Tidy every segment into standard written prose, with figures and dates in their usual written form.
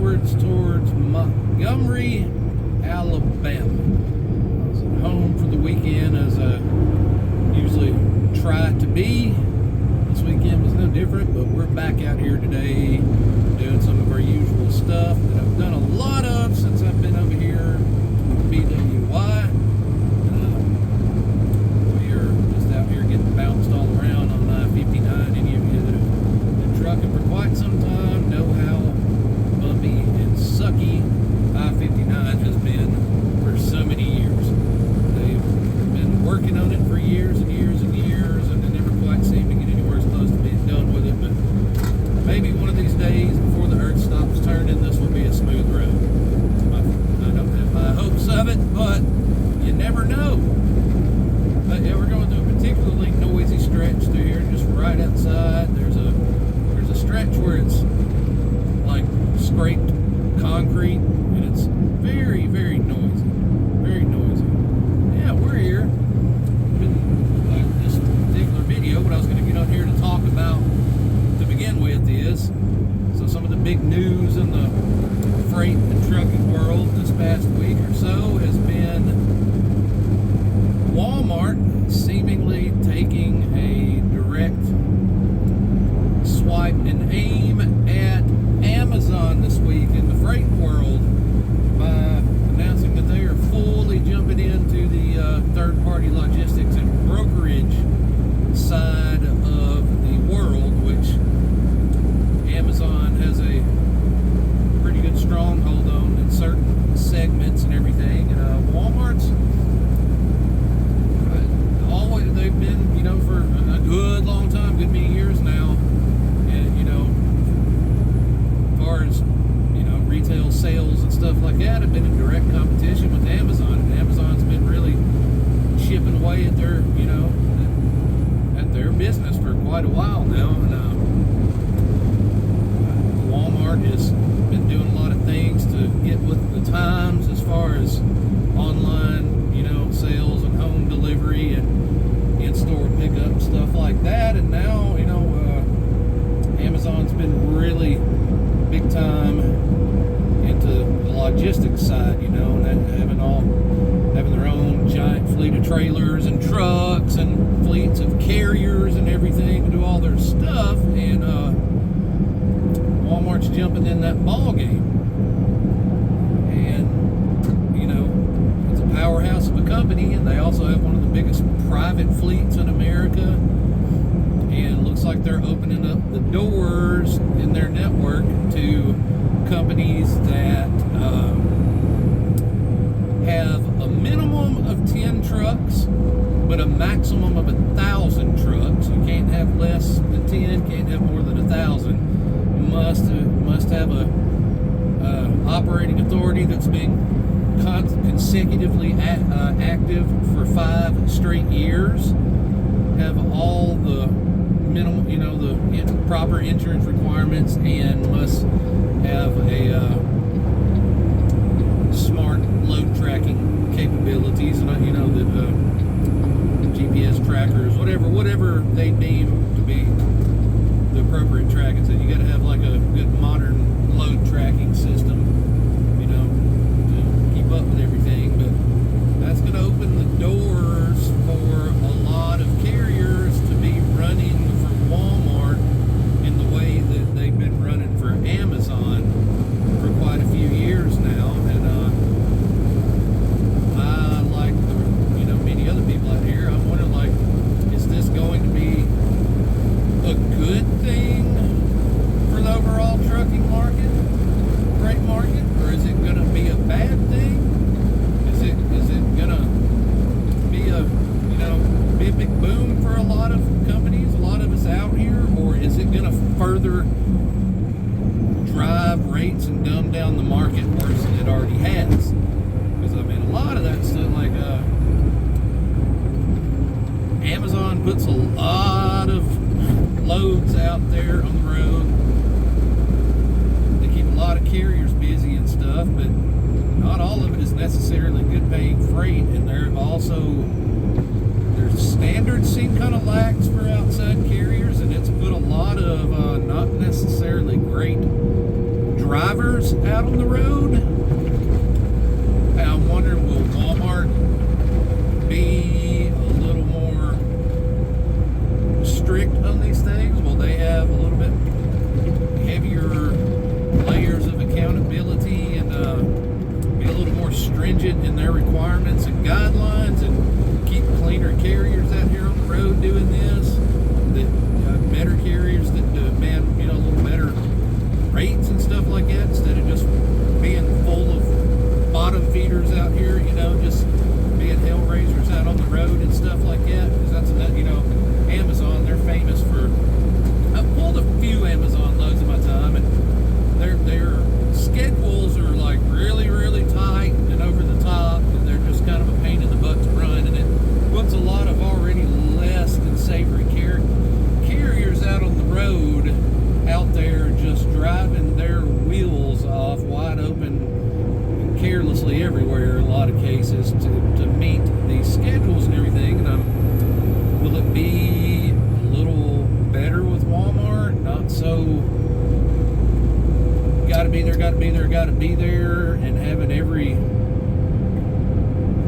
northwards towards Montgomery, Alabama. I was at home for the weekend, as I usually try to be. This weekend was no different, but we're back out here today doing some of our usual stuff that I've done a lot of since I've been over here with BWY. We are just out here getting bounced all around on I-59. Any of you that have been trucking for quite some time know how bumpy and sucky I-59 has been for so many years. They've been working on it for years and years and years, and they never quite seem to get anywhere close to being done with it. But maybe one of these days, before the earth stops turning, this will be a smooth road. I don't have high hopes of it, but you never know. But yeah, we're going through a particularly noisy stretch through here, just right outside. There's a stretch where it's like scraped concrete, and it's very, very noisy. Very noisy. Yeah, we're here. This particular video, what I was going to get on here to talk about to begin with is, so some of the big news in the freight and trucking world this past week or so has been Wal Mart seemingly taking a direct swipe and aim at Amazon this week in the freight world by announcing that they are fully jumping into the third-party logistics and brokerage side of the world, which Amazon has a pretty good stronghold on in certain segments and everything. And Walmart's always, they've been, for a good long time, good many years now, and as far as retail sales and stuff like that, have been in direct competition with Amazon, and Amazon's been really chipping away at their at their business for quite a while now. And Walmart has been doing a lot of things to get with the times as far as online sales and home delivery and in-store pickup, stuff like that. And now Amazon's been really big time into the logistics side, and having their own giant fleet of trailers and trucks and fleets of carriers and everything to do all their stuff. And Walmart's jumping in that ball game, and it's a powerhouse of a company, and they also have one of the biggest private fleets in America. And it looks like they're opening up the doors in their network to companies that have a minimum of 10 trucks, but a maximum of 1,000 trucks. You can't have less than 10, can't have more than 1,000. You must have a operating authority that's been consecutively active for 5 straight years. Have all the minimum, the proper insurance requirements, and must have a smart load tracking capabilities, and the GPS trackers, whatever they deem to be the appropriate tracking. So you got to have like a good modern load tracking system, to keep up with everything. But that's going to open the doors for a lot of carriers to be running for Walmart in the way that they've been running for Amazon for quite a few years now. And I, like many other people out here, I'm wondering, is this going to be a good thing for the overall trucking market, freight market, or is it going to be a bad thing? Is it going to be a big boom for a lot of companies, a lot of us out here, or is it going to further drive rates and dumb down the market worse than it already has? Because a lot of that stuff, like Amazon puts a lot of loads out there on the road. They keep a lot of carriers busy and stuff, but not all of it is necessarily good paying freight. And their standards seem kind of lax for outside carriers, and it's put a lot of not necessarily great drivers out on the road. And I'm wondering, will Walmart be a little more strict on these things? Will they have a little bit heavier layers of accountability and be a little more stringent in their requirements and guidelines and keep cleaner carriers out here on the road doing this? That better carriers that demand, a little better rates and stuff like that, instead of just being full of bottom feeders out here, just being hell raisers out on the road and stuff like that. Because that's Amazon, they're famous for. I've pulled a few Amazon loads in my time, and their schedules are like really, really tight and over the top, and they're just kind of a pain in the butt to run, and it puts a lot of already less than savory carriers out on the road, out there just driving their wheels off wide open and carelessly everywhere in a lot of cases to meet these schedules and everything. And will it be a little better with Walmart? Not so gotta be there, and having every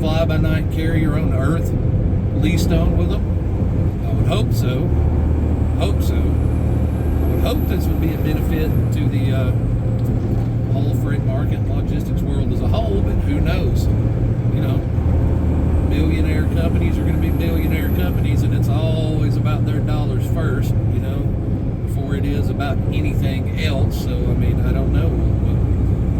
fly-by-night carrier on earth leased on with them? I would hope so. I would hope this would be a benefit to the whole freight market and logistics world as a whole, but who knows? Billionaire companies are going to be billionaire companies, and it's always about their dollars first, before it is about anything else. So, I don't know.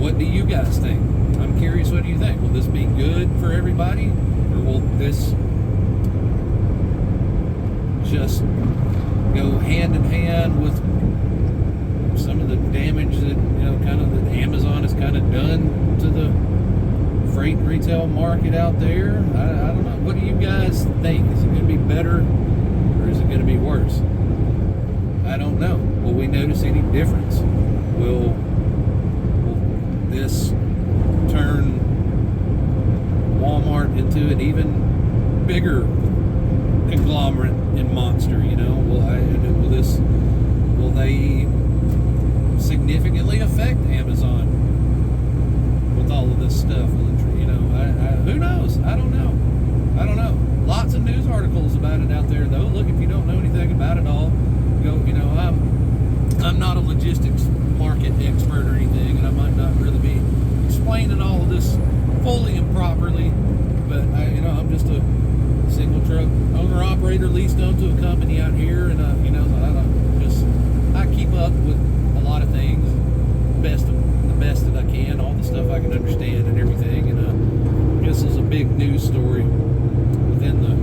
What do you guys think? I'm curious, what do you think? Will this be good for everybody, or will this just go hand in hand with some of the damage that that Amazon has kind of done to the freight retail market out there? I don't know. What do you guys think? Is it going to be better, or is it going to be worse? I don't know. Will we notice any difference? Will this turn Walmart into an even bigger conglomerate and monster? Will they significantly affect Amazon with all of this stuff? Who knows? I don't know. Lots of news articles about it out there, though. Look, if you don't know anything about it all, go. I'm not a logistics market expert or anything, and I might not really be explaining all of this fully and properly. But I'm just a single truck owner operator leased onto a company out here, and I keep up with a lot of things, the best that I can, all the stuff I can understand and everything. And this is a big news story within the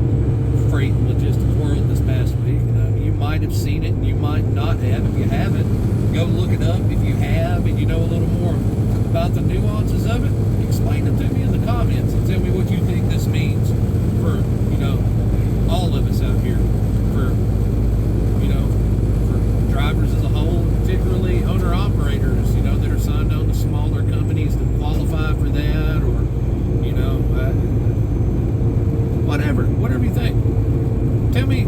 freight and logistics world this past week. You might have seen it, and you might not have. If you haven't, go look it up. If you have, and you know a little more about the nuances of it, explain it to me in the comments and tell me what you think this means for all of us out here, for drivers as a whole, particularly owner operators, that are signed on to smaller companies that qualify for that, or whatever you think. Tell me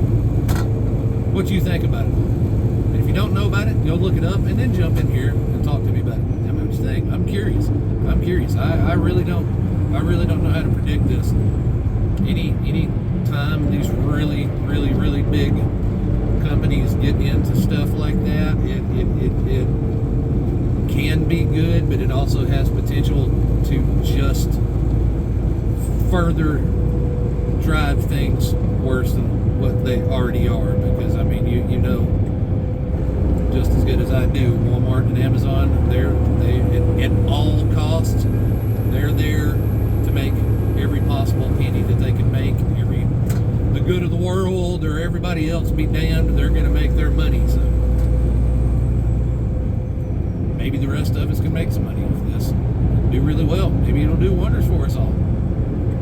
what you think about it. And if you don't know about it, go look it up and then jump in here and talk to me about it. Tell me what you think. I'm curious. I really don't know how to predict this. Any time these really, really, really big companies get into stuff like that, it can be good, but it also has potential to just further drive things worse than what they already are. Because just as good as I do, Walmart and Amazon, they at all costs, they're there to make every possible penny that they can make. The good of the world or everybody else be damned, they're going to make their money. So maybe the rest of us can make some money off this, do really well. Maybe it'll do wonders for us all,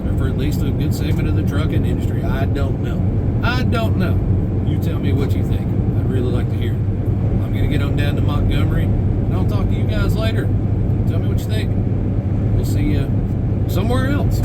or for at least a good segment of the trucking industry. I don't know. You tell me what you think. I'd really like to hear it. I'm going to get on down to Montgomery, and I'll talk to you guys later. Tell me what you think. We'll see you somewhere else.